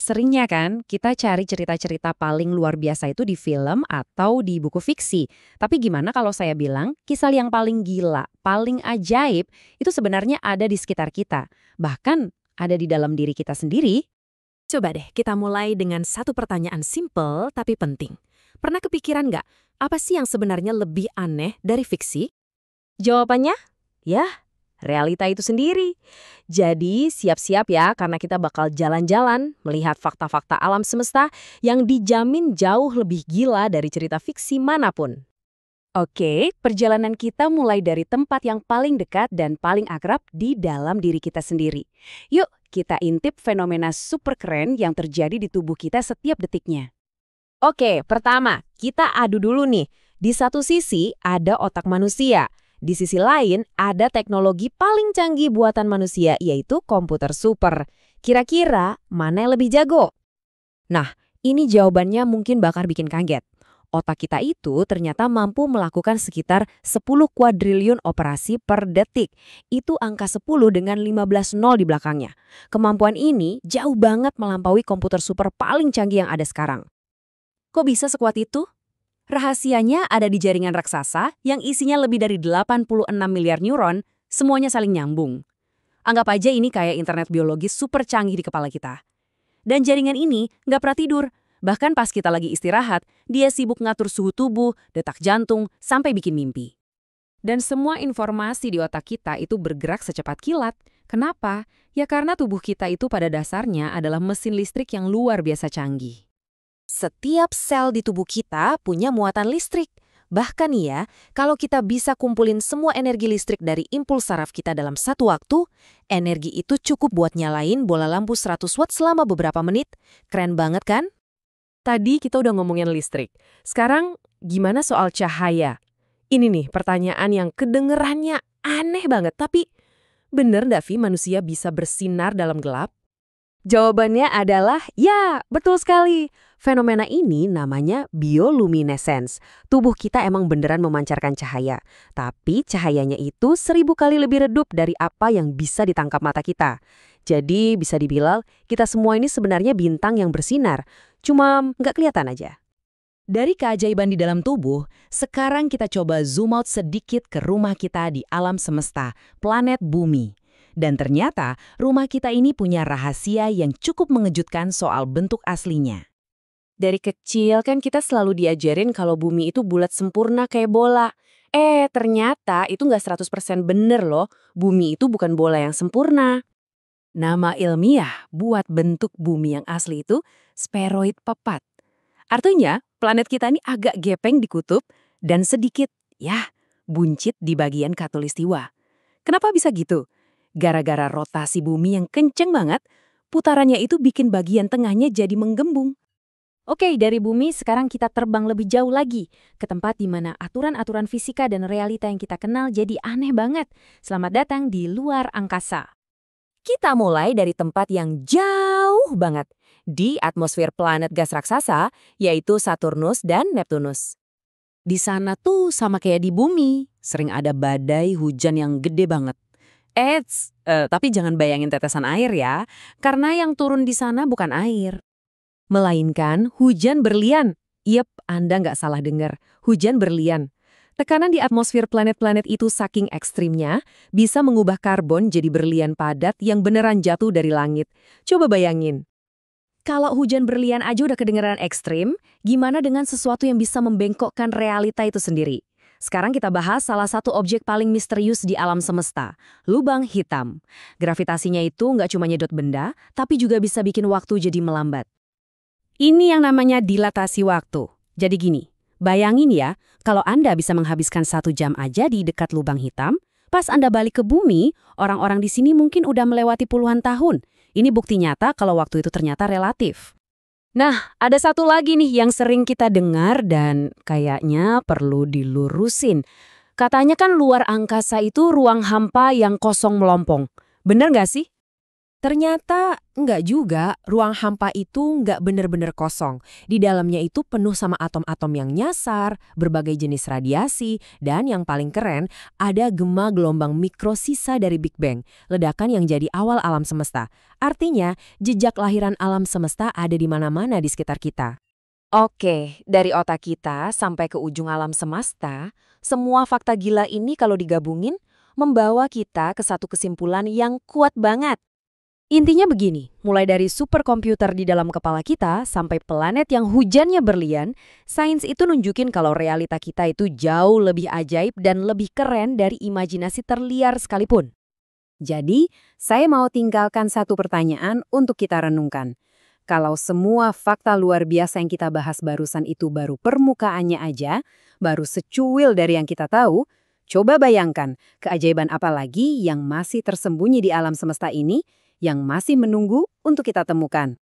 Seringnya kan, kita cari cerita-cerita paling luar biasa itu di film atau di buku fiksi. Tapi gimana kalau saya bilang, kisah yang paling gila, paling ajaib, itu sebenarnya ada di sekitar kita. Bahkan ada di dalam diri kita sendiri. Coba deh kita mulai dengan satu pertanyaan simple tapi penting. Pernah kepikiran nggak, apa sih yang sebenarnya lebih aneh dari fiksi? Jawabannya? Ya, realita itu sendiri. Jadi siap-siap ya karena kita bakal jalan-jalan melihat fakta-fakta alam semesta yang dijamin jauh lebih gila dari cerita fiksi manapun. Oke, perjalanan kita mulai dari tempat yang paling dekat dan paling akrab di dalam diri kita sendiri. Yuk, kita intip fenomena super keren yang terjadi di tubuh kita setiap detiknya. Oke, pertama, kita adu dulu nih. Di satu sisi ada otak manusia. Di sisi lain ada teknologi paling canggih buatan manusia, yaitu komputer super. Kira-kira mana yang lebih jago? Nah, ini jawabannya mungkin bakal bikin kaget. Otak kita itu ternyata mampu melakukan sekitar 10 kuadriliun operasi per detik. Itu angka 10 dengan 15 nol di belakangnya. Kemampuan ini jauh banget melampaui komputer super paling canggih yang ada sekarang. Kok bisa sekuat itu? Rahasianya ada di jaringan raksasa yang isinya lebih dari 86 miliar neuron, semuanya saling nyambung. Anggap aja ini kayak internet biologis super canggih di kepala kita. Dan jaringan ini nggak pernah tidur. Bahkan pas kita lagi istirahat, dia sibuk ngatur suhu tubuh, detak jantung, sampai bikin mimpi. Dan semua informasi di otak kita itu bergerak secepat kilat. Kenapa? Ya karena tubuh kita itu pada dasarnya adalah mesin listrik yang luar biasa canggih. Setiap sel di tubuh kita punya muatan listrik. Bahkan ya, kalau kita bisa kumpulin semua energi listrik dari impuls saraf kita dalam satu waktu, energi itu cukup buat nyalain bola lampu 100 watt selama beberapa menit. Keren banget kan? Tadi kita udah ngomongin listrik. Sekarang gimana soal cahaya? Ini nih pertanyaan yang kedengerannya aneh banget. Tapi bener nggak Vi manusia bisa bersinar dalam gelap? Jawabannya adalah ya, betul sekali. Fenomena ini namanya bioluminescence. Tubuh kita emang beneran memancarkan cahaya. Tapi cahayanya itu 1000 kali lebih redup dari apa yang bisa ditangkap mata kita. Jadi bisa dibilang kita semua ini sebenarnya bintang yang bersinar. Cuma nggak kelihatan aja. Dari keajaiban di dalam tubuh, sekarang kita coba zoom out sedikit ke rumah kita di alam semesta, planet Bumi. Dan ternyata rumah kita ini punya rahasia yang cukup mengejutkan soal bentuk aslinya. Dari kecil kan kita selalu diajarin kalau bumi itu bulat sempurna kayak bola. Ternyata itu nggak 100% bener loh. Bumi itu bukan bola yang sempurna. Nama ilmiah buat bentuk bumi yang asli itu spheroid papat. Artinya planet kita ini agak gepeng di kutub dan sedikit, buncit di bagian khatulistiwa. Kenapa bisa gitu? Gara-gara rotasi bumi yang kenceng banget, putarannya itu bikin bagian tengahnya jadi menggembung. Oke, dari bumi sekarang kita terbang lebih jauh lagi ke tempat di mana aturan-aturan fisika dan realita yang kita kenal jadi aneh banget. Selamat datang di luar angkasa. Kita mulai dari tempat yang jauh banget, di atmosfer planet gas raksasa, yaitu Saturnus dan Neptunus. Di sana tuh sama kayak di bumi, sering ada badai hujan yang gede banget. Tapi jangan bayangin tetesan air ya, karena yang turun di sana bukan air. Melainkan hujan berlian. Yep, Anda nggak salah dengar, hujan berlian. Tekanan di atmosfer planet-planet itu saking ekstrimnya, bisa mengubah karbon jadi berlian padat yang beneran jatuh dari langit. Coba bayangin. Kalau hujan berlian aja udah kedengeran ekstrim, gimana dengan sesuatu yang bisa membengkokkan realita itu sendiri? Sekarang kita bahas salah satu objek paling misterius di alam semesta, lubang hitam. Gravitasinya itu nggak cuma nyedot benda, tapi juga bisa bikin waktu jadi melambat. Ini yang namanya dilatasi waktu. Jadi gini, bayangin ya, kalau Anda bisa menghabiskan 1 jam aja di dekat lubang hitam, pas Anda balik ke bumi, orang-orang di sini mungkin udah melewati puluhan tahun. Ini bukti nyata kalau waktu itu ternyata relatif. Nah, ada satu lagi nih yang sering kita dengar dan kayaknya perlu dilurusin. Katanya kan luar angkasa itu ruang hampa yang kosong melompong. Bener nggak sih? Ternyata nggak juga, ruang hampa itu nggak bener-bener kosong. Di dalamnya itu penuh sama atom-atom yang nyasar, berbagai jenis radiasi, dan yang paling keren, ada gema gelombang mikrosisa dari Big Bang, ledakan yang jadi awal alam semesta. Artinya, jejak lahiran alam semesta ada di mana-mana di sekitar kita. Oke, dari otak kita sampai ke ujung alam semesta, semua fakta gila ini kalau digabungin, membawa kita ke satu kesimpulan yang kuat banget. Intinya begini, mulai dari superkomputer di dalam kepala kita sampai planet yang hujannya berlian, sains itu nunjukin kalau realita kita itu jauh lebih ajaib dan lebih keren dari imajinasi terliar sekalipun. Jadi, saya mau tinggalkan satu pertanyaan untuk kita renungkan. Kalau semua fakta luar biasa yang kita bahas barusan itu baru permukaannya aja, baru secuil dari yang kita tahu, coba bayangkan keajaiban apa lagi yang masih tersembunyi di alam semesta ini, yang masih menunggu untuk kita temukan.